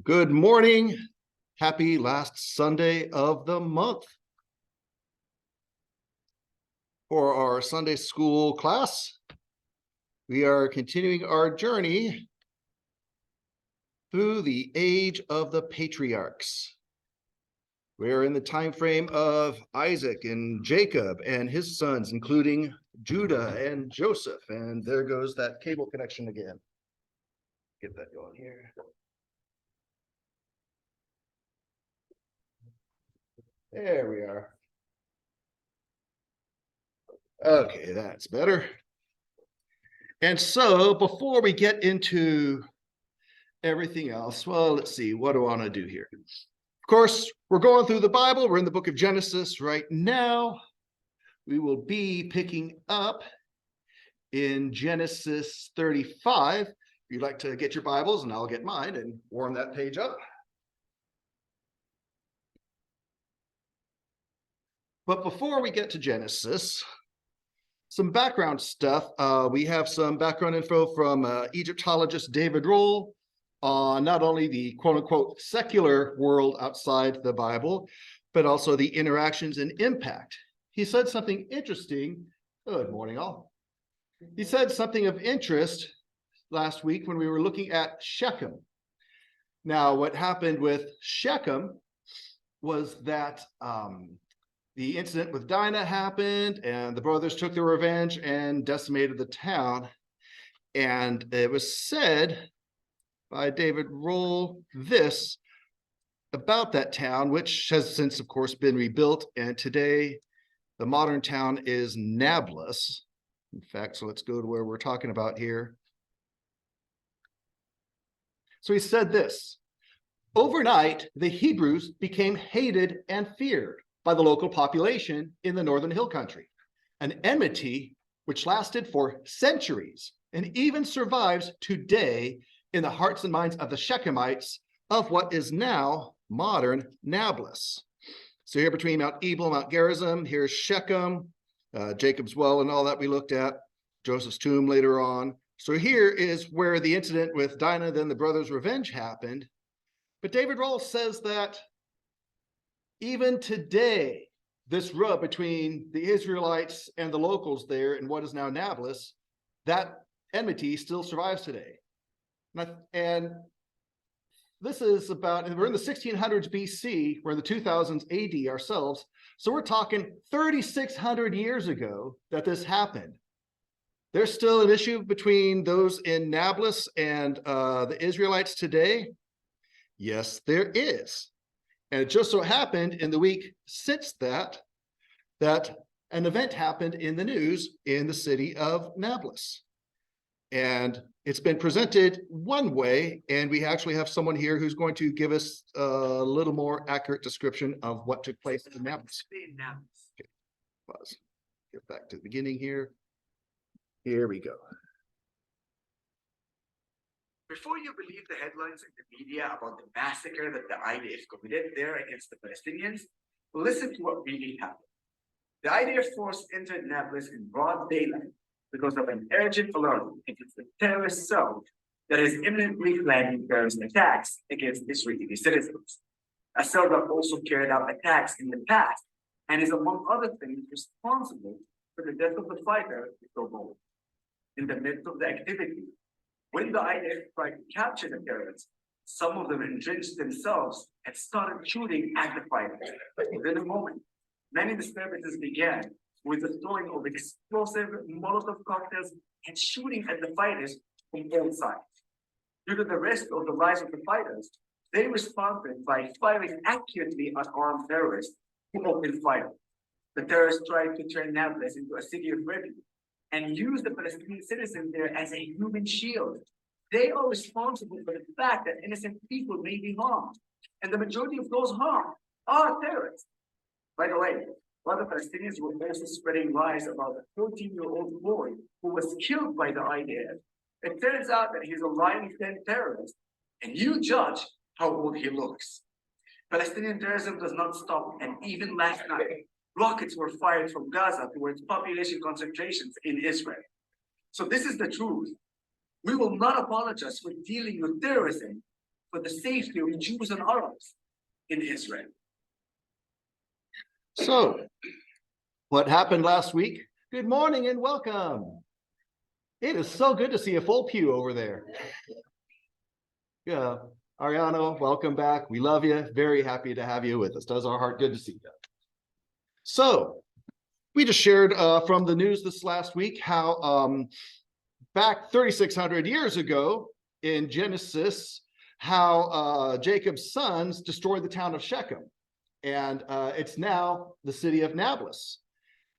Good morning. Happy last Sunday of the month. For our Sunday school class, we are continuing our journey through the age of the patriarchs. We are in the time frame of Isaac and Jacob and his sons, including Judah and Joseph. And there goes that cable connection again. Get that going here. There we are. Okay, that's better. And so before we get into everything else, well, let's see, what do I want to do here? Of course, we're going through the Bible. We're in the book of Genesis right now. We will be picking up in Genesis 35. If you'd like to get your Bibles, and I'll get mine and warm that page up. But before we get to Genesis, some background stuff. We have some background info from Egyptologist David Roll on not only the quote-unquote secular world outside the Bible, but also the interactions and impact. He said something interesting. Good morning, all. He said something of interest last week when we were looking at Shechem. Now, what happened with Shechem was that the incident with Dinah happened, and the brothers took their revenge and decimated the town. And it was said by David Roll this about that town, which has since, of course, been rebuilt. And today, the modern town is Nablus. In fact, so let's go to where we're talking about here. So he said this: overnight, the Hebrews became hated and feared by the local population in the northern hill country, an enmity which lasted for centuries and even survives today in the hearts and minds of the Shechemites of what is now modern Nablus. So here between Mount Ebal, Mount Gerizim, here's Shechem, Jacob's well and all that we looked at, Joseph's tomb later on. So here is where the incident with Dinah, then the brothers' revenge happened. But David Roll says that even today, this rub between the Israelites and the locals there in what is now Nablus, that enmity still survives today. And this is about, and we're in the 1600s BC, we're in the 2000s AD ourselves. So we're talking 3,600 years ago that this happened. There's still an issue between those in Nablus and the Israelites today. Yes, there is. And it just so happened in the week since that an event happened in the news in the city of Nablus. And it's been presented one way, and we actually have someone here who's going to give us a little more accurate description of what took place in Nablus. Okay, pause. Get back to the beginning here. Here we go. Before you believe the headlines in the media about the massacre that the IDF committed there against the Palestinians, listen to what really happened. The IDF force entered Nablus in broad daylight because of an urgent alarm against the terrorist cell that is imminently planning terrorist attacks against Israeli citizens. A cell that also carried out attacks in the past and is, among other things, responsible for the death of the fighter, Hebron. In the midst of the activity, when the IDF tried to capture the terrorists, some of them entrenched themselves and started shooting at the fighters. Within a moment, many disturbances began with the throwing of explosive Molotov cocktails and shooting at the fighters from both sides. Due to the risk of the rise of the fighters, they responded by firing accurately at armed terrorists who opened fire. The terrorists tried to turn Nablus into a city of refuge and use the Palestinian citizens there as a human shield. They are responsible for the fact that innocent people may be harmed, and the majority of those harmed are terrorists. By the way, while the Palestinians were also spreading lies about a 14-year-old boy who was killed by the IDF, it turns out that he's a lying terrorist, and you judge how old he looks. Palestinian terrorism does not stop, and even last night, rockets were fired from Gaza towards population concentrations in Israel. So this is the truth. We will not apologize for dealing with terrorism for the safety of Jews and Arabs in Israel. So, what happened last week? Good morning and welcome. It is so good to see a full pew over there. Yeah, Ariano, welcome back. We love you. Very happy to have you with us. Does our heart good to see you. So, we just shared from the news this last week how back 3,600 years ago in Genesis, how Jacob's sons destroyed the town of Shechem. And it's now the city of Nablus.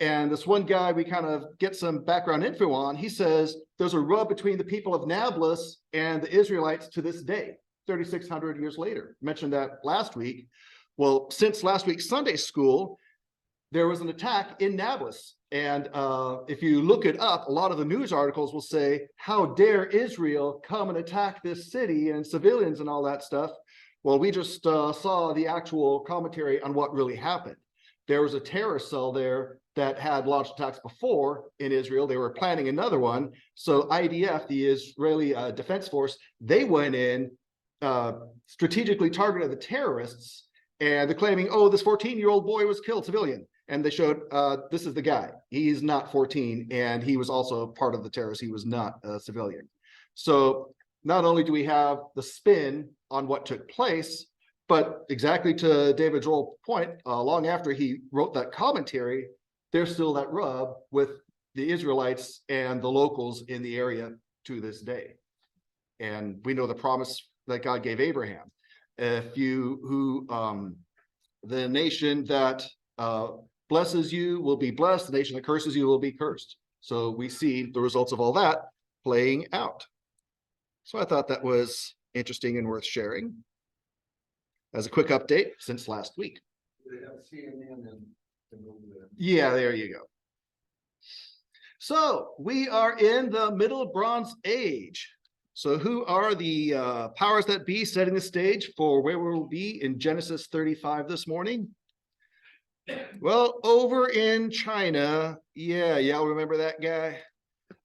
And this one guy we kind of get some background info on, he says there's a rub between the people of Nablus and the Israelites to this day, 3,600 years later. Mentioned that last week. Well, since last week's Sunday school, there was an attack in Nablus. And if you look it up, a lot of the news articles will say, how dare Israel come and attack this city and civilians and all that stuff. Well, we just saw the actual commentary on what really happened. There was a terrorist cell there that had launched attacks before in Israel. They were planning another one. So IDF, the Israeli Defense Force, they went in, strategically targeted the terrorists, and they're claiming, oh, this 14-year-old boy was killed, civilian. And they showed, this is the guy. He's not 14, and he was also part of the terrorists. He was not a civilian. So not only do we have the spin on what took place, but exactly to David Joel's point, long after he wrote that commentary, there's still that rub with the Israelites and the locals in the area to this day. And we know the promise that God gave Abraham. The nation that blesses you will be blessed, the nation that curses you will be cursed. So we see the results of all that playing out. So I thought that was interesting and worth sharing as a quick update since last week. Yeah, there you go. So we are in the Middle Bronze Age. So who are the powers that be setting the stage for where we'll be in Genesis 35 this morning? Well, over in China, yeah, y'all remember that guy?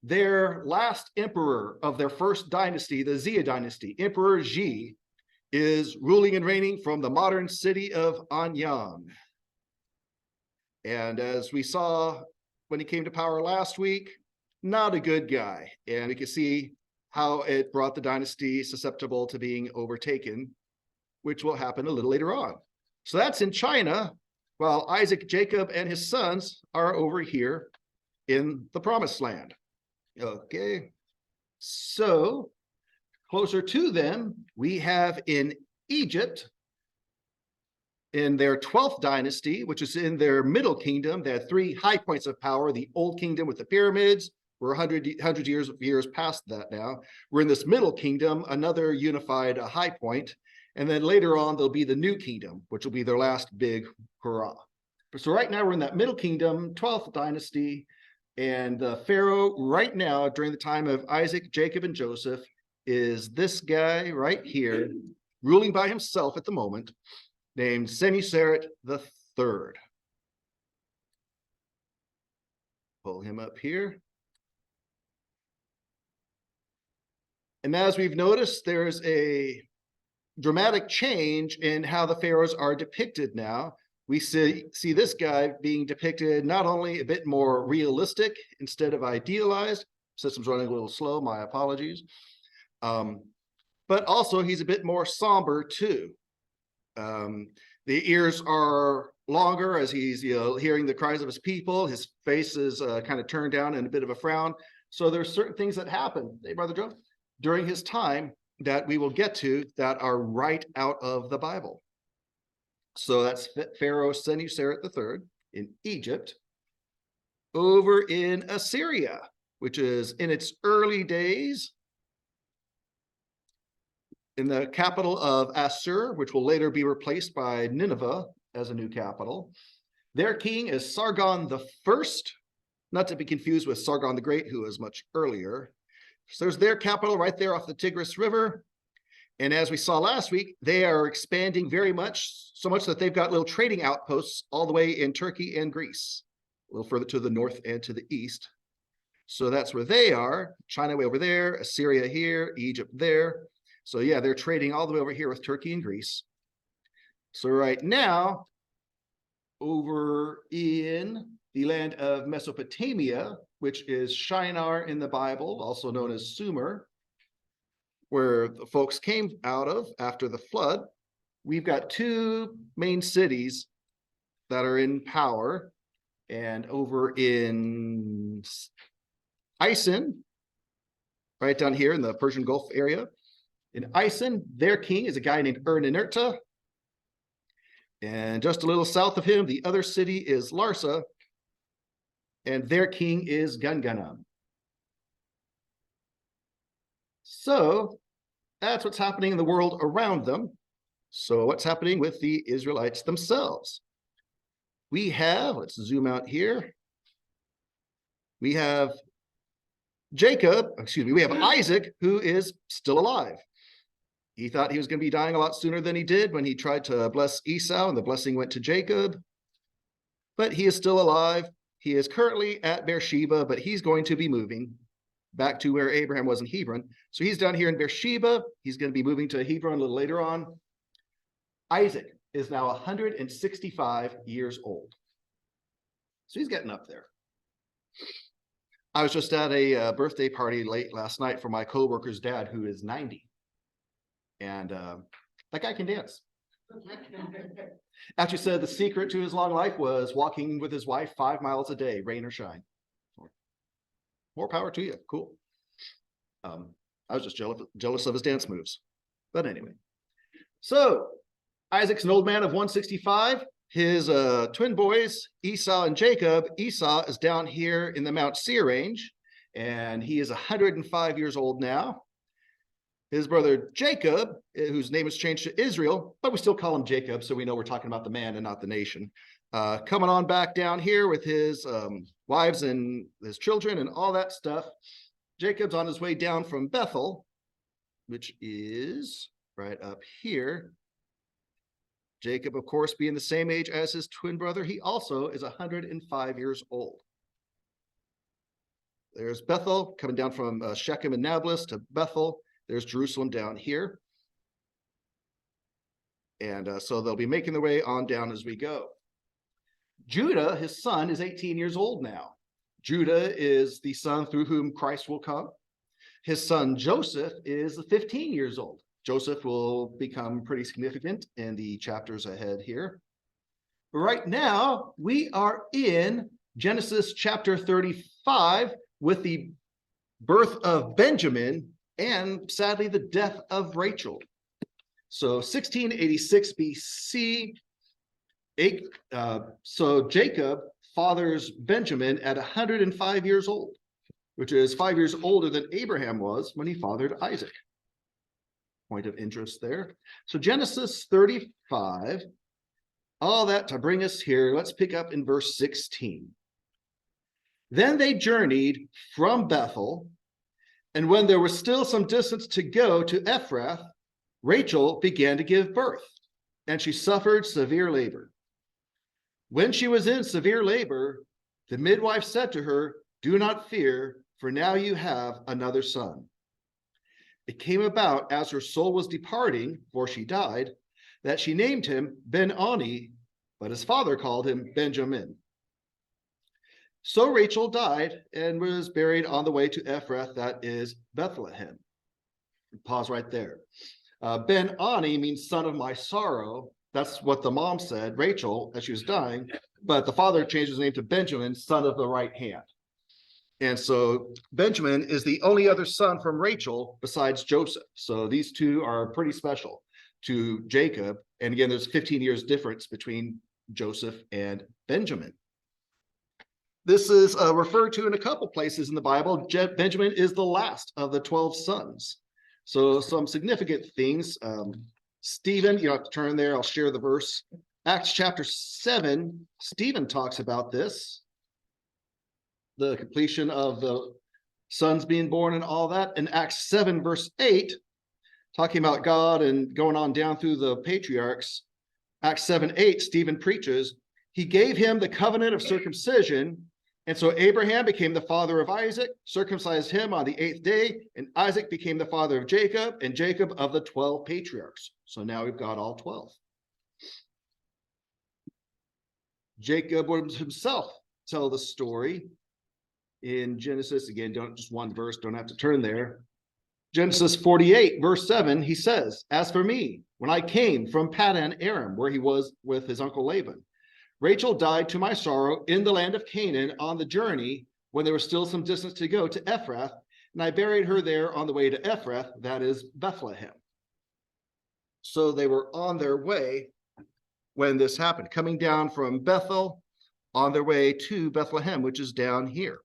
Their last emperor of their first dynasty, the Xia dynasty, Emperor Xi, is ruling and reigning from the modern city of Anyang. And as we saw when he came to power last week, not a good guy. And we can see how it brought the dynasty susceptible to being overtaken, which will happen a little later on. So that's in China, while Isaac, Jacob, and his sons are over here in the Promised Land. Okay, so closer to them, we have in Egypt, in their 12th dynasty, which is in their middle kingdom. They had three high points of power. The old kingdom with the pyramids. We're 100 years past that now. We're in this middle kingdom, another unified high point. And then later on, there'll be the new kingdom, which will be their last big hurrah. So right now, we're in that middle kingdom, 12th dynasty. And the Pharaoh right now, during the time of Isaac, Jacob, and Joseph, is this guy right here, ruling by himself at the moment, named Senuseret III. Pull him up here. And as we've noticed, there's a dramatic change in how the pharaohs are depicted now. We see this guy being depicted not only a bit more realistic instead of idealized. System's running a little slow, my apologies. But also he's a bit more somber too. The ears are longer as he's hearing the cries of his people. His face is kind of turned down in a bit of a frown. So there's certain things that happen, hey, Brother Joe, during his time that we will get to that are right out of the Bible. So that's Pharaoh Senuseret III in Egypt. Over in Assyria, which is in its early days, in the capital of Assur, which will later be replaced by Nineveh as a new capital. Their king is Sargon I, not to be confused with Sargon the Great, who was much earlier. So there's their capital right there off the Tigris River. And as we saw last week, they are expanding very much, so much that they've got little trading outposts all the way in Turkey and Greece, a little further to the north and to the east. So that's where they are. China way over there, Assyria here, Egypt there. So yeah, they're trading all the way over here with Turkey and Greece. So right now, over in the land of Mesopotamia, which is Shinar in the Bible, also known as Sumer, where the folks came out of after the flood, we've got two main cities that are in power. And over in Isin, right down here in the Persian Gulf area, in Isin, their king is a guy named Ur-Ninurta. And just a little south of him, the other city is Larsa, and their king is Gungunum. So that's what's happening in the world around them. So what's happening with the Israelites themselves? We have, let's zoom out here. We have we have Isaac, who is still alive. He thought he was going to be dying a lot sooner than he did when he tried to bless Esau, and the blessing went to Jacob. But he is still alive. He is currently at Beersheba, but he's going to be moving back to where Abraham was in Hebron. So he's down here in Beersheba. He's going to be moving to Hebron a little later on. Isaac is now 165 years old. So he's getting up there. I was just at a birthday party late last night for my coworker's dad, who is 90. And that guy can dance. Actually said the secret to his long life was walking with his wife 5 miles a day, rain or shine. More power to you. Cool. I was just jealous of his dance moves. But anyway. So Isaac's an old man of 165. His twin boys, Esau and Jacob. Esau is down here in the Mount Seir range, and he is 105 years old now. His brother Jacob, whose name has changed to Israel, but we still call him Jacob, so we know we're talking about the man and not the nation. Coming on back down here with his wives and his children and all that stuff. Jacob's on his way down from Bethel, which is right up here. Jacob, of course, being the same age as his twin brother, he also is 105 years old. There's Bethel coming down from Shechem and Nablus to Bethel. There's Jerusalem down here. And so they'll be making their way on down as we go. Judah, his son, is 18 years old now. Judah is the son through whom Christ will come. His son Joseph is 15 years old. Joseph will become pretty significant in the chapters ahead here. Right now, we are in Genesis chapter 35 with the birth of Benjamin and, sadly, the death of Rachel. So 1686 BC, so Jacob fathers Benjamin at 105 years old, which is 5 years older than Abraham was when he fathered Isaac. Point of interest there. So Genesis 35, all that to bring us here. Let's pick up in verse 16. Then they journeyed from Bethel, and when there was still some distance to go to Ephrath, Rachel began to give birth, and she suffered severe labor. When she was in severe labor, the midwife said to her, "Do not fear, for now you have another son." It came about as her soul was departing, for she died, that she named him Ben-Oni, but his father called him Benjamin. So Rachel died and was buried on the way to Ephrath, that is Bethlehem. Pause right there. Ben-Oni means son of my sorrow. That's what the mom said, Rachel, as she was dying, but the father changed his name to Benjamin, son of the right hand. And so Benjamin is the only other son from Rachel besides Joseph. So these two are pretty special to Jacob. And again, there's 15 years difference between Joseph and Benjamin. This is referred to in a couple places in the Bible. Benjamin is the last of the 12 sons. So some significant things. Stephen, you don't have to turn there. I'll share the verse. Acts chapter 7, Stephen talks about this. The completion of the sons being born and all that. In Acts 7, verse 8, talking about God and going on down through the patriarchs. Acts 7:8, Stephen preaches, he gave him the covenant of circumcision And so Abraham became the father of Isaac, circumcised him on the 8th day, and Isaac became the father of Jacob, and Jacob of the 12 patriarchs. So now we've got all 12. Jacob would himself tell the story in Genesis. Again, don't just one verse, don't have to turn there. Genesis 48, verse 7, he says, "As for me, when I came from Paddan Aram, where he was with his uncle Laban, Rachel died to my sorrow in the land of Canaan on the journey when there was still some distance to go to Ephrath, and I buried her there on the way to Ephrath, that is Bethlehem." So they were on their way when this happened, coming down from Bethel on their way to Bethlehem, which is down here.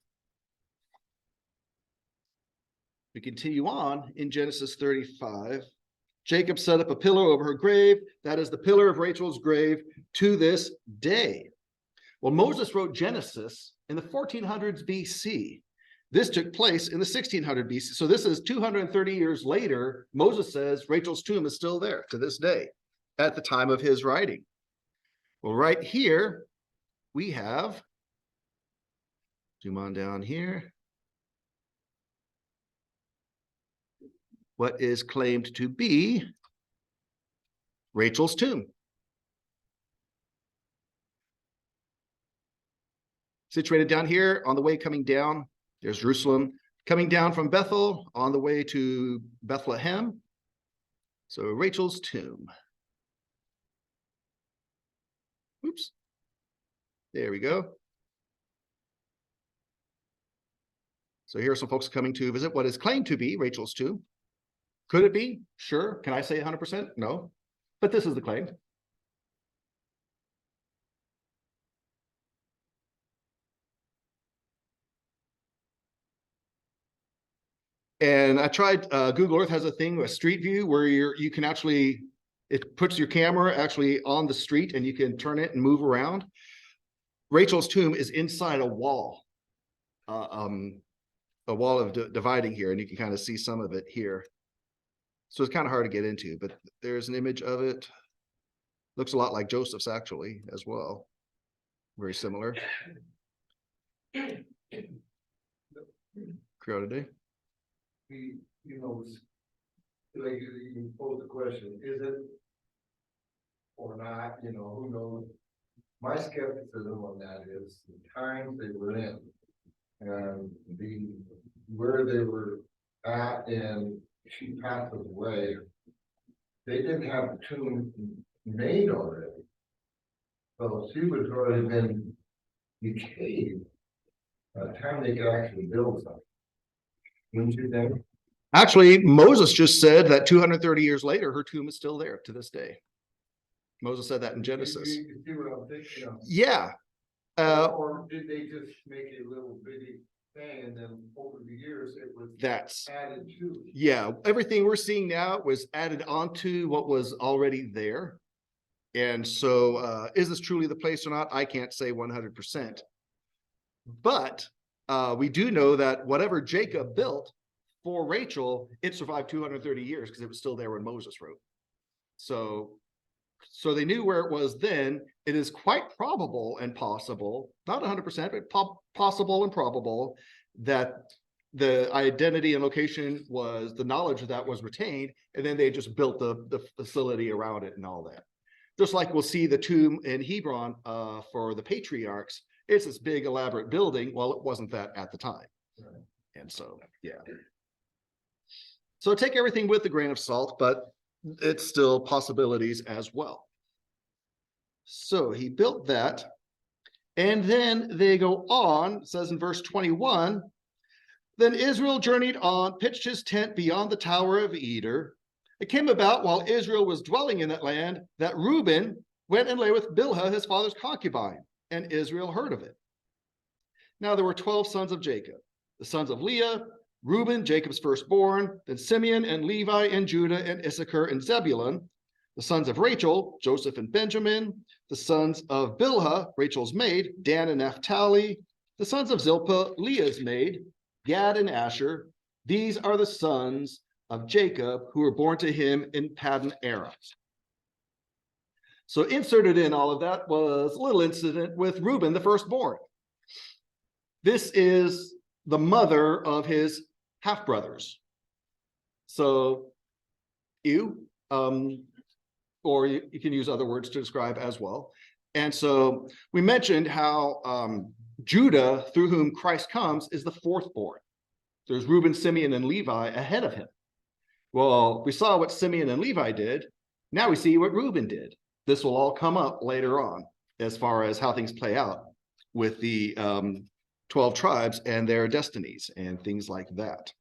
We continue on in Genesis 35. Jacob set up a pillar over her grave. That is the pillar of Rachel's grave to this day. Well, Moses wrote Genesis in the 1400s BC. This took place in the 1600 BC. So this is 230 years later. Moses says Rachel's tomb is still there to this day at the time of his writing. Well, right here, we have, zoom on down here, what is claimed to be Rachel's tomb. Situated down here on the way coming down, there's Jerusalem, coming down from Bethel on the way to Bethlehem. So Rachel's tomb. Oops. There we go. So here are some folks coming to visit what is claimed to be Rachel's tomb. Could it be? Sure. Can I say 100%? No. But this is the claim. And I tried, Google Earth has a thing, a street view, where you can actually, it puts your camera actually on the street and you can turn it and move around. Rachel's tomb is inside a wall of dividing here, and you can kind of see some of it here. So it's kind of hard to get into, but there's an image of it. Looks a lot like Joseph's actually as well. Very similar. Crowd today. You know, like you pose the question, is it or not? You know, who knows? My skepticism on that is the times they were in and where they were at, and she passed away. They didn't have the tomb made already, so she was already been decayed by the time they could actually build something. Wouldn't you think? Actually, Moses just said that 230 years later, her tomb is still there to this day. Moses said that in Genesis. You see what I'm thinking of? Yeah. Or did they just make a little bitty thing and then over the years it was added to? Yeah, everything we're seeing now was added onto what was already there. And so is this truly the place or not? I can't say 100%. But we do know that whatever Jacob built for Rachel, it survived 230 years because it was still there when Moses wrote. So they knew where it was then. It is quite probable and possible, not 100%, but possible and probable that the identity and location was, the knowledge of that was retained, and then they just built the facility around it and all that. Just like we'll see the tomb in Hebron for the patriarchs. It's this big elaborate building. Well, it wasn't that at the time. Right. And so, yeah. So take everything with a grain of salt, but it's still possibilities as well. So he built that. And then they go on, it says in verse 21, then Israel journeyed on, pitched his tent beyond the Tower of Eder. It came about while Israel was dwelling in that land that Reuben went and lay with Bilhah, his father's concubine, and Israel heard of it. Now there were 12 sons of Jacob, the sons of Leah, Reuben, Jacob's firstborn, then Simeon and Levi and Judah and Issachar and Zebulun, the sons of Rachel, Joseph and Benjamin, the sons of Bilhah, Rachel's maid, Dan and Naphtali, the sons of Zilpah, Leah's maid, Gad and Asher. These are the sons of Jacob who were born to him in Paddan Aram. So inserted in all of that was a little incident with Reuben, the firstborn. This is the mother of his half-brothers. So, or you can use other words to describe as well. And so we mentioned how Judah, through whom Christ comes, is the fourth born. There's Reuben, Simeon, and Levi ahead of him. Well, we saw what Simeon and Levi did. Now we see what Reuben did. This will all come up later on as far as how things play out with the 12 tribes and their destinies and things like that.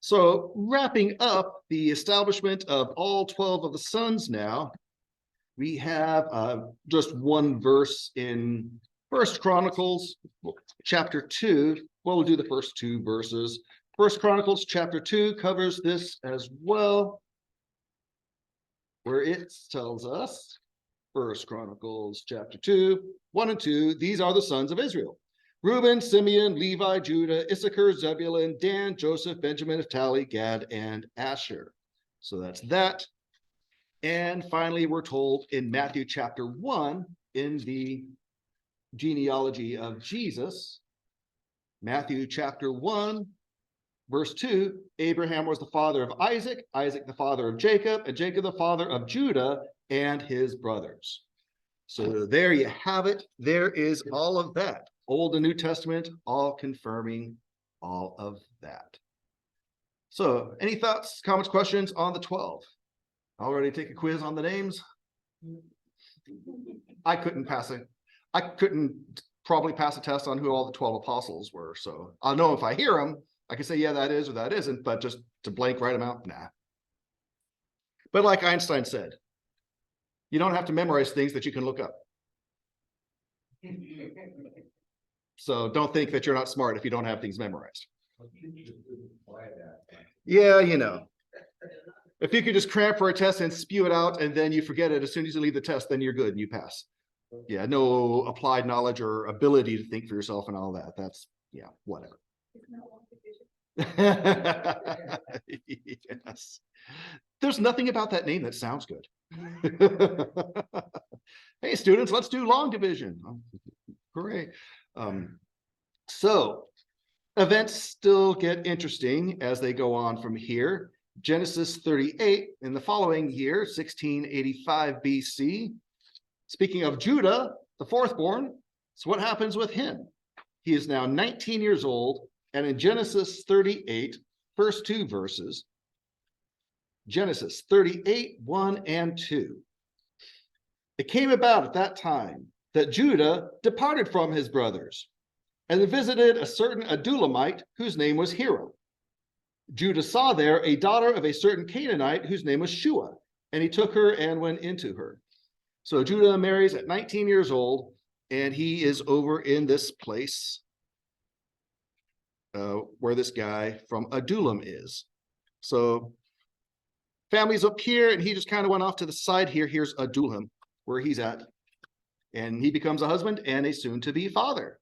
So wrapping up the establishment of all 12 of the sons now, we have just one verse in First Chronicles chapter 2. Well, we'll do the first two verses. First Chronicles chapter 2 covers this as well, where it tells us, First Chronicles chapter 2, 1 and 2, these are the sons of Israel. Reuben, Simeon, Levi, Judah, Issachar, Zebulun, Dan, Joseph, Benjamin, Naphtali, Gad, and Asher. So that's that. And finally, we're told in Matthew chapter 1, in the genealogy of Jesus, Matthew chapter 1, verse 2, Abraham was the father of Isaac, Isaac the father of Jacob, and Jacob the father of Judah and his brothers. So there you have it. There is all of that. Old and New Testament, all confirming all of that. So any thoughts, comments, questions on the 12? Already take a quiz on the names? I couldn't probably pass a test on who all the 12 apostles were. So I'll know if I hear them, I can say, yeah, that is or that isn't, but just to blank write them out, nah. But like Einstein said, you don't have to memorize things that you can look up. So don't think that you're not smart if you don't have things memorized. Yeah, you know. If you could just cram for a test and spew it out and then you forget it as soon as you leave the test, then you're good and you pass. Yeah, no applied knowledge or ability to think for yourself and all that. That's, yeah, whatever. Yes. There's nothing about that name that sounds good. Hey, students, let's do long division. Great. So events still get interesting as they go on from here. Genesis 38 in the following year, 1685 BC. Speaking of Judah, the fourth born, so what happens with him? He is now 19 years old, and in Genesis 38, first two verses, Genesis 38, 1 and 2. It came about at that time that Judah departed from his brothers and visited a certain Adulamite whose name was Hebron. Judah saw there a daughter of a certain Canaanite whose name was Shua, and he took her and went into her. So Judah marries at 19 years old, and he is over in this place where this guy from Adullam is. So family's up here, and he just kind of went off to the side here. Here's Adullam, where he's at. And he becomes a husband and a soon-to-be father.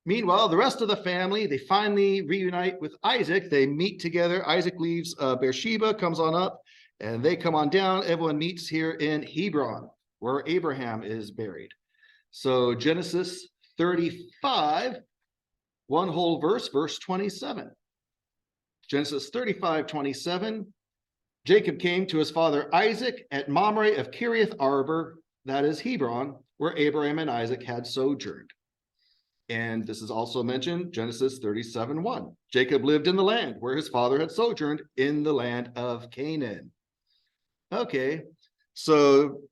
Meanwhile, the rest of the family, they finally reunite with Isaac. They meet together. Isaac leaves Beersheba, comes on up, and they come on down. Everyone meets here in Hebron, where Abraham is buried. So Genesis 35, one whole verse, verse 27. Genesis 35, 27. Jacob came to his father Isaac at Mamre of Kiriath Arbor, that is Hebron, where Abraham and Isaac had sojourned. And this is also mentioned, Genesis 37, 1. Jacob lived in the land where his father had sojourned in the land of Canaan. Okay, so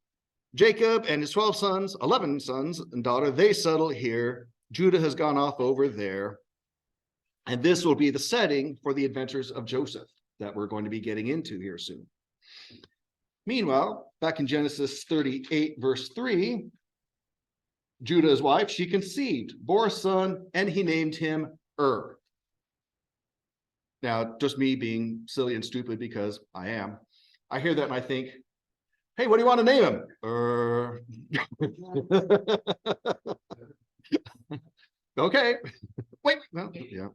Jacob and his 12 sons, 11 sons and daughter, they settle here. Judah has gone off over there. And this will be the setting for the adventures of Joseph that we're going to be getting into here soon. Meanwhile, back in Genesis 38, verse 3, Judah's wife, she conceived, bore a son, and he named him Now, just me being silly and stupid, because I am, I hear that and I think, hey, what do you want to name him? Okay. Wait, no, yeah,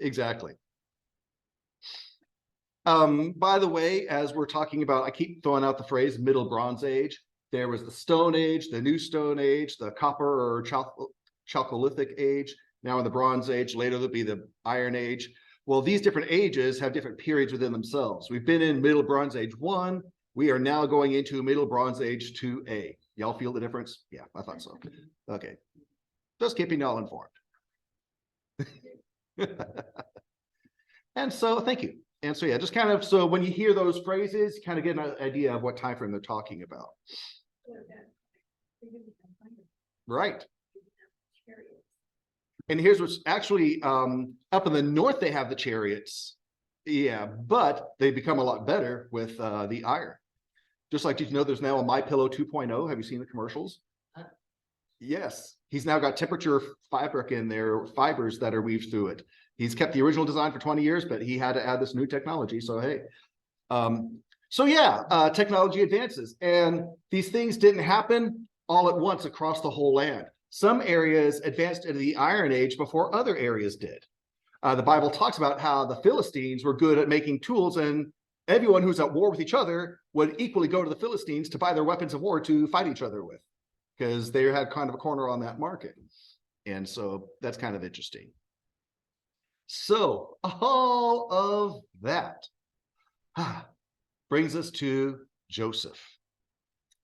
exactly. By the way, as we're talking about, I keep throwing out the phrase Middle Bronze Age. There was the Stone Age, the New Stone Age, the Copper or Chalcolithic Age. Now in the Bronze Age, later there'll be the Iron Age. Well, these different ages have different periods within themselves. We've been in Middle Bronze Age 1. We are now going into Middle Bronze Age 2A. Y'all feel the difference? Yeah, I thought so. Okay. Just keeping y'all informed. And so, thank you. And so, yeah, just kind of, so when you hear those phrases, kind of get an idea of what time frame they're talking about. Right. And here's what's actually up in the north, they have the chariots. Yeah, but they become a lot better with the iron. Just like, did you know there's now a MyPillow 2.0? Have you seen the commercials? Yes. He's now got temperature fabric in there, fibers that are weaved through it. He's kept the original design for 20 years, but he had to add this new technology. So, hey. So, yeah, technology advances. And these things didn't happen all at once across the whole land. Some areas advanced into the Iron Age before other areas did. The Bible talks about how the Philistines were good at making tools, and everyone who's at war with each other would equally go to the Philistines to buy their weapons of war to fight each other with, because they had kind of a corner on that market. And so that's kind of interesting. So all of that brings us to Joseph.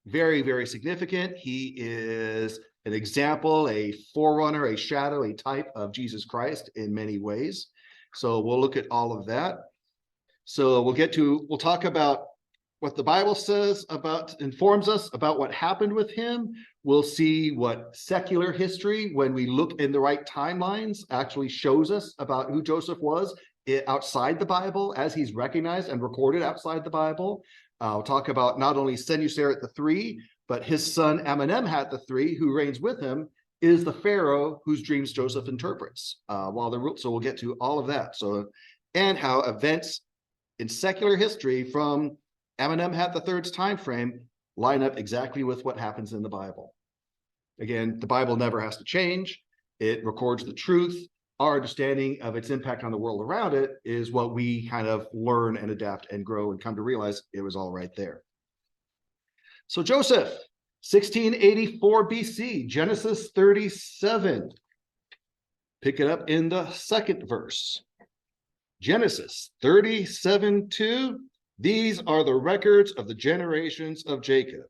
Very, very significant. He is an example, a forerunner, a shadow, a type of Jesus Christ in many ways. So we'll look at all of that. So we'll talk about what the Bible says about, informs us about what happened with him. We'll see what secular history, when we look in the right timelines, actually shows us about who Joseph was outside the Bible, as he's recognized and recorded outside the Bible. We'll talk about not only Senuseret III, but his son Amenemhat III, who reigns with him, is the Pharaoh whose dreams Joseph interprets while they're ruled. So we'll get to all of that. So, and how events in secular history from Amenemhat III's time frame line up exactly with what happens in the Bible. Again, the Bible never has to change. It records the truth. Our understanding of its impact on the world around it is what we kind of learn and adapt and grow and come to realize it was all right there. So Joseph, 1684 BC, Genesis 37. Pick it up in the second verse. Genesis 37:2. These are the records of the generations of Jacob.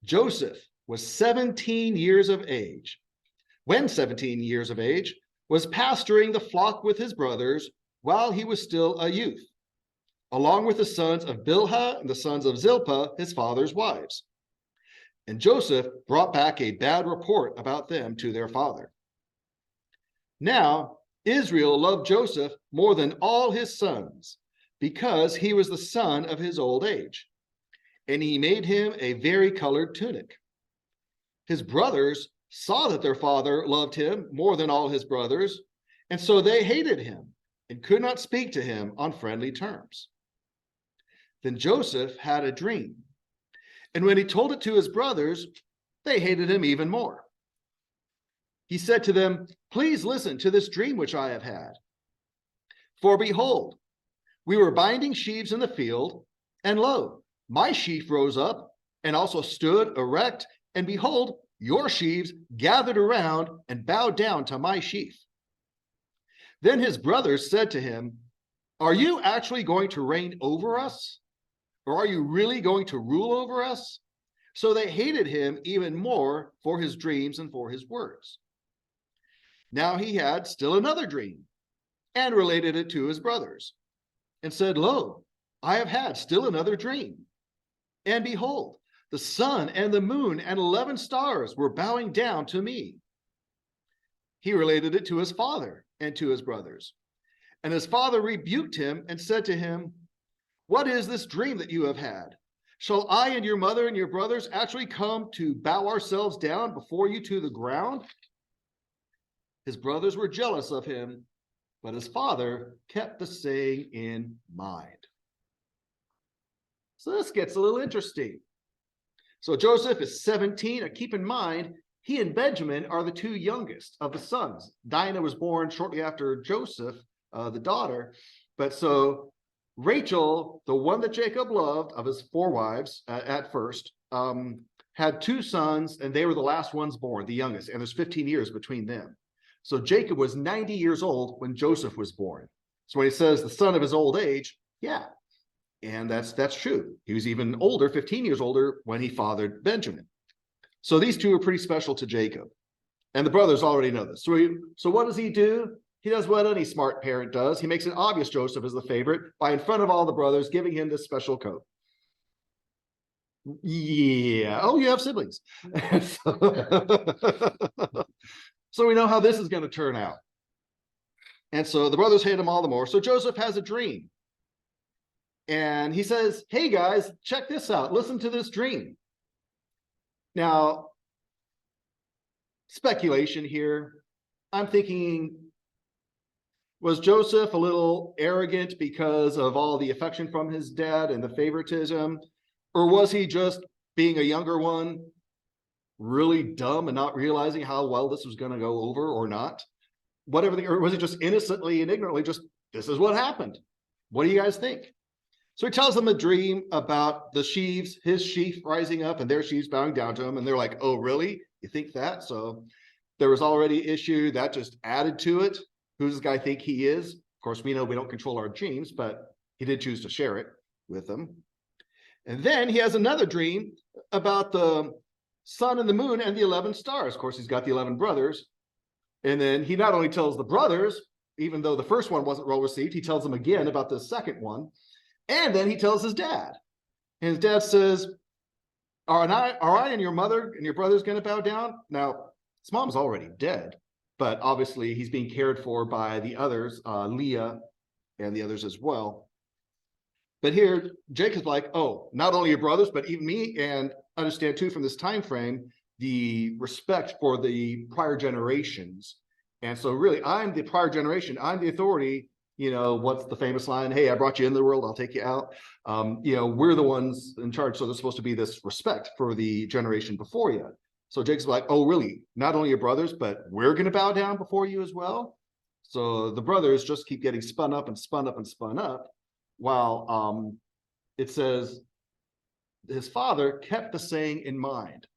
Joseph was 17 years of age. When 17 years of age, was pasturing the flock with his brothers while he was still a youth, along with the sons of Bilhah and the sons of Zilpah, his father's wives. And Joseph brought back a bad report about them to their father. Now, Israel loved Joseph more than all his sons, because he was the son of his old age, and he made him a vari-colored tunic. His brothers saw that their father loved him more than all his brothers, and so they hated him and could not speak to him on friendly terms. Then Joseph had a dream, and when he told it to his brothers, they hated him even more. He said to them, "Please listen to this dream which I have had. For behold, we were binding sheaves in the field, and lo, my sheaf rose up and also stood erect, and behold, your sheaves gathered around and bowed down to my sheaf." Then his brothers said to him, "Are you actually going to reign over us? Or are you really going to rule over us?" So they hated him even more for his dreams and for his words. Now he had still another dream, and related it to his brothers, and said, "Lo, I have had still another dream. And behold, the sun and the moon and 11 stars were bowing down to me." He related it to his father and to his brothers. And his father rebuked him and said to him, "What is this dream that you have had? Shall I and your mother and your brothers actually come to bow ourselves down before you to the ground?" His brothers were jealous of him, but his father kept the saying in mind. So this gets a little interesting. So Joseph is 17. Keep in mind, he and Benjamin are the two youngest of the sons. Dinah was born shortly after Joseph, the daughter. But so Rachel, the one that Jacob loved of his 4 wives at first, had 2 sons, and they were the last ones born, the youngest, and there's 15 years between them. So Jacob was 90 years old when Joseph was born. So when he says the son of his old age, yeah, and that's true. He was even older, 15 years older, when he fathered Benjamin. So these 2 are pretty special to Jacob. And the brothers already know this. So what does he do? He does what any smart parent does. He makes it obvious Joseph is the favorite by, in front of all the brothers, giving him this special coat. Yeah. Oh, you have siblings. So we know how this is going to turn out. And so the brothers hate him all the more. So Joseph has a dream. And he says, hey, guys, check this out. Listen to this dream. Now, speculation here. I'm thinking, was Joseph a little arrogant because of all the affection from his dad and the favoritism? Or was he just, being a younger one, really dumb and not realizing how well this was going to go over or not? Whatever, or was it just innocently and ignorantly just, this is what happened? What do you guys think? So he tells them a dream about the sheaves, his sheaf rising up and their sheaves bowing down to him. And they're like, oh, really? You think that? So there was already issue that just added to it. Who does this guy think he is? Of course, we know we don't control our dreams, but he did choose to share it with them. And then he has another dream about the sun and the moon and the 11 stars. Of course, he's got the 11 brothers. And then he not only tells the brothers, even though the first one wasn't well received, he tells them again about the second one. And then he tells his dad. And his dad says, are I and your mother and your brother's going to bow down? Now, his mom's already dead, but obviously he's being cared for by the others, Leah and the others as well. But here, Jacob's like, oh, not only your brothers, but even me, and understand too from this time frame, the respect for the prior generations. And so really, I'm the prior generation. I'm the authority. You know, what's the famous line? Hey, I brought you into the world, I'll take you out. You know, we're the ones in charge. So there's supposed to be this respect for the generation before you. So Jacob's like, oh, really? Not only your brothers, but we're going to bow down before you as well. So the brothers just keep getting spun up and spun up and spun up, while it says his father kept the saying in mind.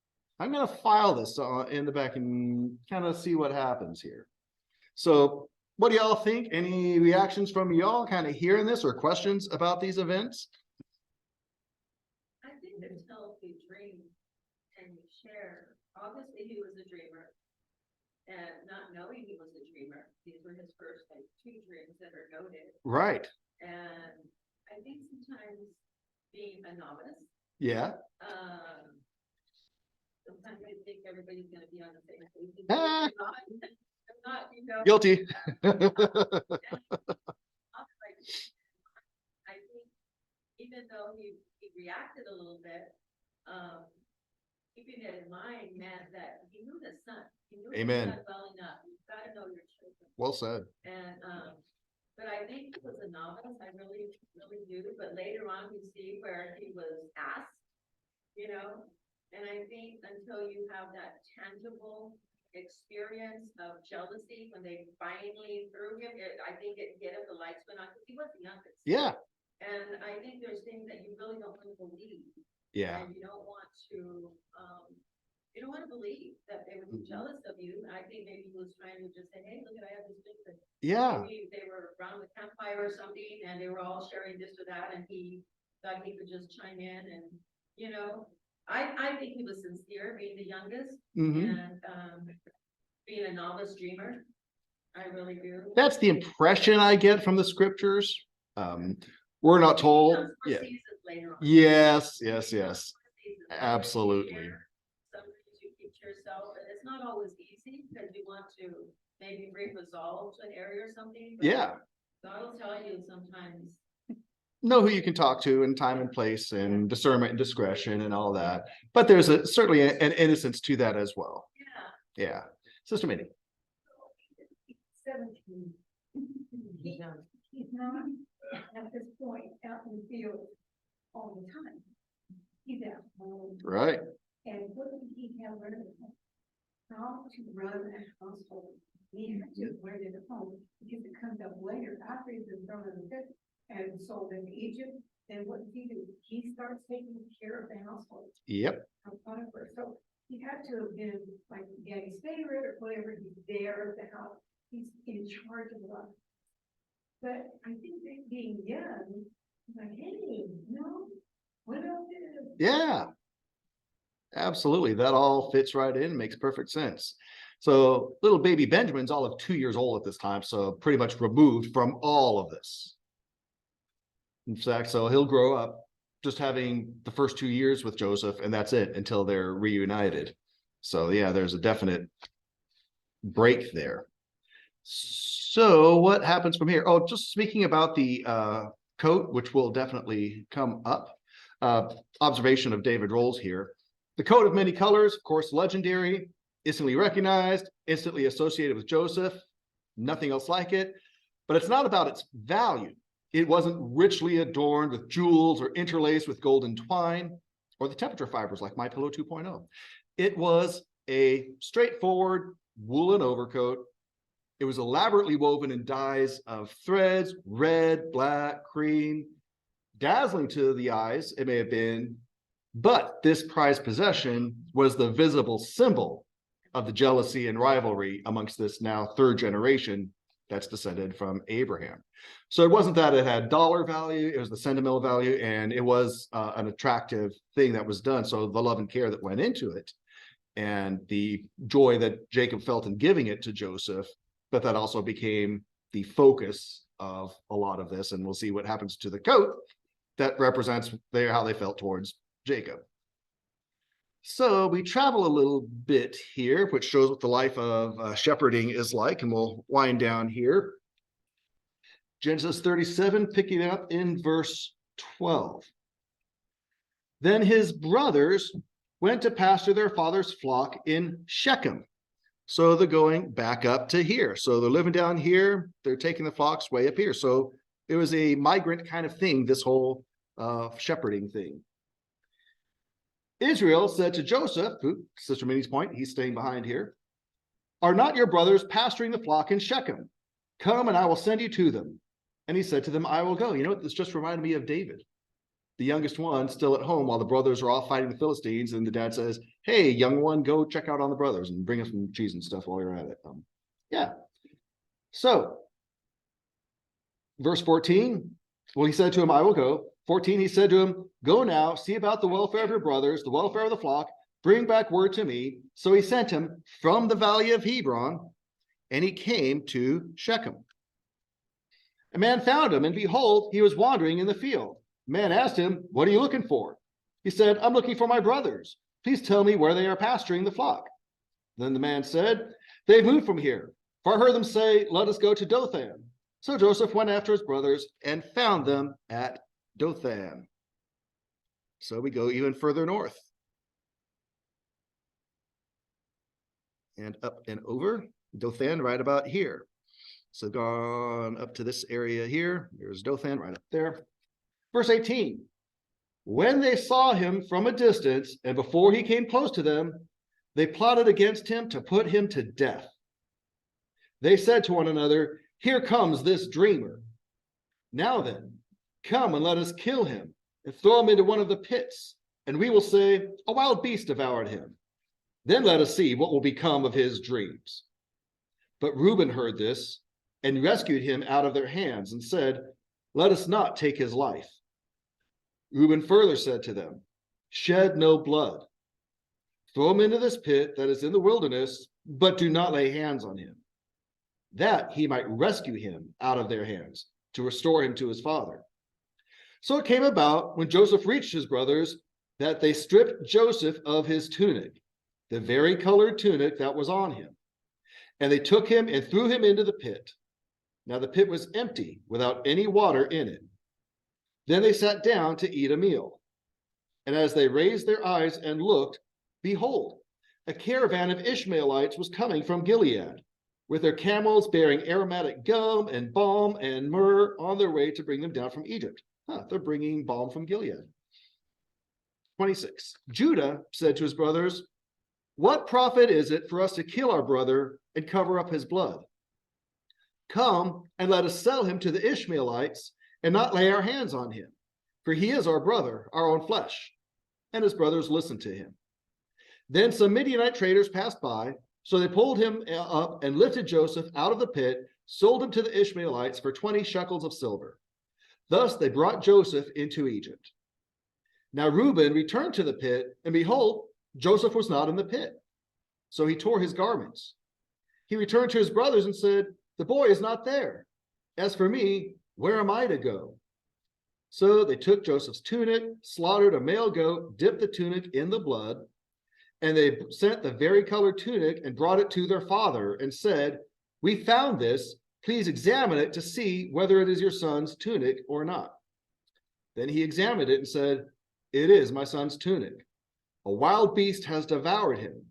I'm going to file this in the back and kind of see what happens here. So what do y'all think? Any reactions from y'all kind of hearing this, or questions about these events? I think until you dream and you share, obviously he was a dreamer, and not knowing he was a dreamer, these were his first 2 dreams that are noted. Right. And I think sometimes being a novice, Yeah. sometimes I think everybody's going to be on the same page. Ah. Not, you know. Guilty. I think even though he reacted a little bit, keeping it in mind meant that he knew the son. He knew Amen. the son well enough. You've got to know your children. Well said. And but I think he was a novice. I really, really do. But later on, we see where he was asked, you know. And I think until you have that tangible experience of jealousy when they finally threw him, I think it hit him, the lights went on, because he was the youngest. Yeah. And I think there's things that you really don't want to believe. Yeah. And you don't want to believe that they would be jealous of you. And I think maybe he was trying to just say, hey, look, I have this business. Yeah. Maybe they were around the campfire or something and they were all sharing this or that, and he thought he could just chime in. And you know, I think he was sincere, being the youngest, and being a novice dreamer. I really do. That's the impression I get from the scriptures. We're not told. Yeah. Yes, yes, yes. Absolutely. Sometimes you keep to yourself, and it's not always easy because you want to maybe bring resolve to an area or something. Yeah. God will tell you sometimes. Know who you can talk to in time and place and discernment and discretion and all that. But there's certainly an innocence to that as well. Yeah. Yeah. Sister Minnie. 17. He's not at this point out in the field all the time. He's at home. Right. And what did he have learned? How to run a household. He had to learn it at home because it comes up later after he's been thrown in the pit. and sold in Egypt. And what does he do? He starts taking care of the household Yep. of Potiphar. So he had to have been like Daddy's favorite or whatever. He's there at the house. He's in charge of the life. But I think that being young, like, hey, no, what else is? Yeah. Absolutely. That all fits right in, makes perfect sense. So little baby Benjamin's all of 2 years old at this time, so pretty much removed from all of this. In fact, so he'll grow up just having the first 2 years with Joseph, and that's it until they're reunited. So yeah, there's a definite break there. So what happens from here? Oh, just speaking about the coat, which will definitely come up. Observation of David Rolls here. The coat of many colors, of course, legendary, instantly recognized, instantly associated with Joseph, nothing else like it. But it's not about its value. It wasn't richly adorned with jewels or interlaced with golden twine or the temperature fibers like My Pillow 2.0. It was a straightforward woolen overcoat. It was elaborately woven in dyes of threads, red, black, cream, dazzling to the eyes, it may have been, but this prized possession was the visible symbol of the jealousy and rivalry amongst this now third generation that's descended from Abraham. So it wasn't that it had dollar value, it was the sentimental value, and it was an attractive thing that was done. So the love and care that went into it and the joy that Jacob felt in giving it to Joseph, but that also became the focus of a lot of this. And we'll see what happens to the coat that represents how they felt towards Jacob. So we travel a little bit here, which shows what the life of shepherding is like, and we'll wind down here. Genesis 37, picking up in verse 12. Then his brothers went to pasture their father's flock in Shechem. So they're going back up to here. So they're living down here. They're taking the flocks way up here. So it was a migrant kind of thing, this whole shepherding thing. Israel said to Joseph, Sister Minnie's point, he's staying behind here, are not your brothers pasturing the flock in Shechem? Come and I will send you to them. And he said to them, I will go. You know what? This just reminded me of David, the youngest one, still at home while the brothers are all fighting the Philistines. And the dad says, hey, young one, go check out on the brothers and bring us some cheese and stuff while you're at it. Yeah. So, verse 14, well, he said to him, I will go. 14, he said to him, go now, see about the welfare of your brothers, the welfare of the flock, bring back word to me. So he sent him from the valley of Hebron, and he came to Shechem. A man found him, and behold, he was wandering in the field. A man asked him, what are you looking for? He said, I'm looking for my brothers. Please tell me where they are pasturing the flock. Then the man said, they've moved from here, for I heard them say, let us go to Dothan. So Joseph went after his brothers and found them at Dothan. So we go even further north and up and over. Dothan right about here. So gone up to this area here. There's Dothan right up there. Verse 18. When they saw him from a distance and before he came close to them, they plotted against him to put him to death. They said to one another, here comes this dreamer. Now then, come and let us kill him and throw him into one of the pits, and we will say, a wild beast devoured him. Then let us see what will become of his dreams. But Reuben heard this and rescued him out of their hands and said, let us not take his life. Reuben further said to them, shed no blood. Throw him into this pit that is in the wilderness, but do not lay hands on him, that he might rescue him out of their hands to restore him to his father. So it came about when Joseph reached his brothers that they stripped Joseph of his tunic, the very colored tunic that was on him. And they took him and threw him into the pit. Now the pit was empty, without any water in it. Then they sat down to eat a meal. And as they raised their eyes and looked, behold, a caravan of Ishmaelites was coming from Gilead, with their camels bearing aromatic gum and balm and myrrh on their way to bring them down from Egypt. They're bringing balm from Gilead. 26. Judah said to his brothers, what profit is it for us to kill our brother and cover up his blood? Come and let us sell him to the Ishmaelites and not lay our hands on him? For he is our brother, our own flesh. And his brothers listened to him. Then some Midianite traders passed by, so they pulled him up and lifted Joseph out of the pit, sold him to the Ishmaelites for 20 shekels of silver. Thus they brought Joseph into Egypt. Now Reuben returned to the pit, and behold, Joseph was not in the pit. So he tore his garments. He returned to his brothers and said, the boy is not there. As for me, where am I to go? So they took Joseph's tunic, slaughtered a male goat, dipped the tunic in the blood, and they sent the varicolored tunic and brought it to their father and said, we found this. Please examine it to see whether it is your son's tunic or not. Then he examined it and said, it is my son's tunic. A wild beast has devoured him.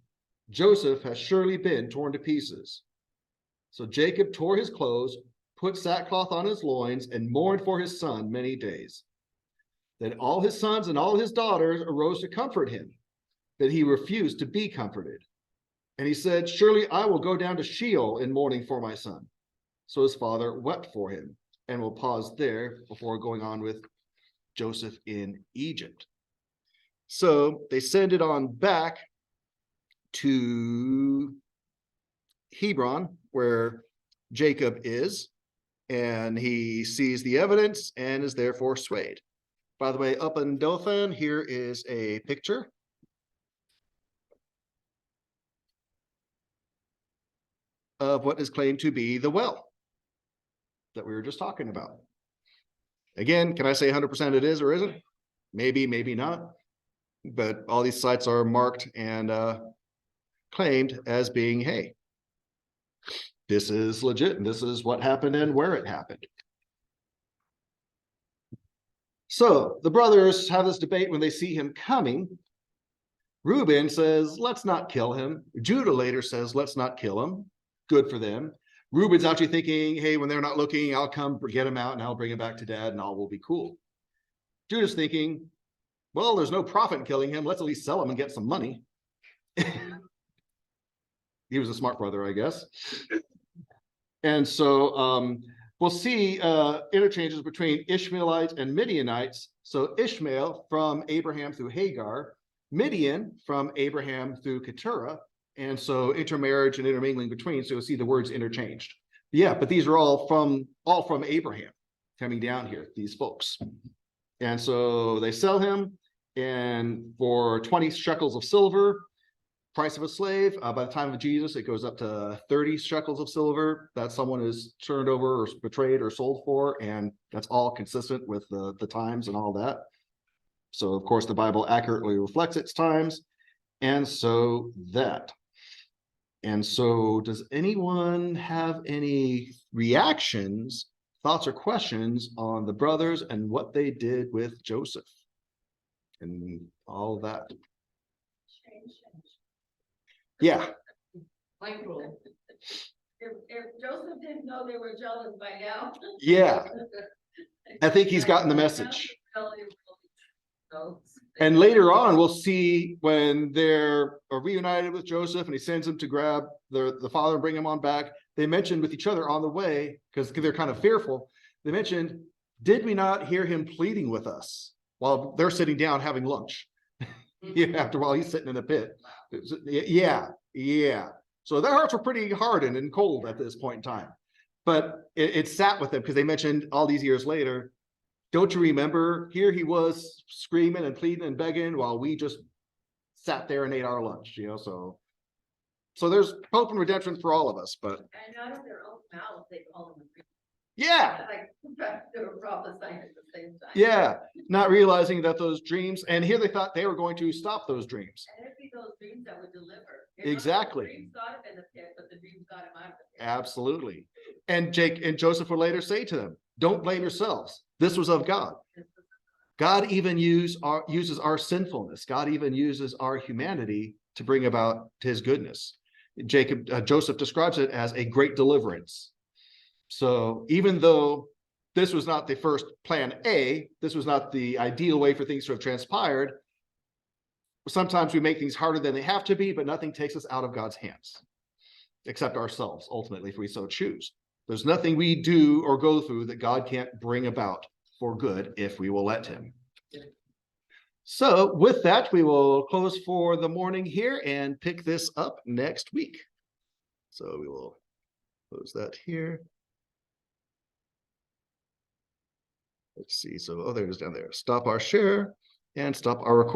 Joseph has surely been torn to pieces. So Jacob tore his clothes, put sackcloth on his loins, and mourned for his son many days. Then all his sons and all his daughters arose to comfort him, but he refused to be comforted. And he said, surely I will go down to Sheol in mourning for my son. So his father wept for him. And we'll pause there before going on with Joseph in Egypt. So they send it on back to Hebron, where Jacob is, and he sees the evidence and is therefore swayed. By the way, up in Dothan, here is a picture of what is claimed to be the well that we were just talking about. Again, can I say 100% it is or isn't? Maybe, maybe not. But all these sites are marked and claimed as being, hey, this is legit and this is what happened and where it happened. So the brothers have this debate when they see him coming. Reuben says, let's not kill him. Judah later says, let's not kill him. Good for them. Reuben's actually thinking, hey, when they're not looking, I'll come get him out and I'll bring him back to dad and all will be cool. Judah's thinking, well, there's no profit in killing him. Let's at least sell him and get some money. He was a smart brother, I guess. And so we'll see interchanges between Ishmaelites and Midianites. So Ishmael from Abraham through Hagar, Midian from Abraham through Keturah. And so intermarriage and intermingling between, so you'll see the words interchanged. Yeah, but these are all from Abraham coming down here, these folks. And so they sell him, and for 20 shekels of silver, price of a slave. By the time of Jesus, it goes up to 30 shekels of silver that someone is turned over or betrayed or sold for, and that's all consistent with the times and all that. So, of course, the Bible accurately reflects its times, and so that. And so does anyone have any reactions, thoughts, or questions on the brothers and what they did with Joseph and all that? Yeah. Michael. If Joseph didn't know they were jealous by now. Yeah. I think he's gotten the message. And later on, we'll see when they're reunited with Joseph and he sends him to grab the father and bring him on back. They mentioned with each other on the way, because they're kind of fearful. They mentioned, did we not hear him pleading with us while they're sitting down having lunch? After while he's sitting in the pit. Yeah. So their hearts were pretty hardened and cold at this point in time. But it sat with them because they mentioned all these years later, don't you remember? Here he was screaming and pleading and begging while we just sat there and ate our lunch, So there's hope and redemption for all of us, but. And out of their own mouth, they call them. Yeah. Like they were prophesying at the same time. Yeah. Not realizing that those dreams, and here they thought they were going to stop those dreams. And it'd be those dreams that would deliver. Exactly. The dreams got him in the pit, but the dreams got him out of the pit. Absolutely. And Joseph would later say to them, don't blame yourselves. This was of God. God even uses our sinfulness. God even uses our humanity to bring about his goodness. Joseph describes it as a great deliverance. So even though this was not the first plan A, this was not the ideal way for things to have transpired, sometimes we make things harder than they have to be, but nothing takes us out of God's hands, except ourselves, ultimately, if we so choose. There's nothing we do or go through that God can't bring about for good if we will let him. So with that, we will close for the morning here and pick this up next week. So we will close that here. Let's see. So, oh, there it is down there. Stop our share and stop our recording.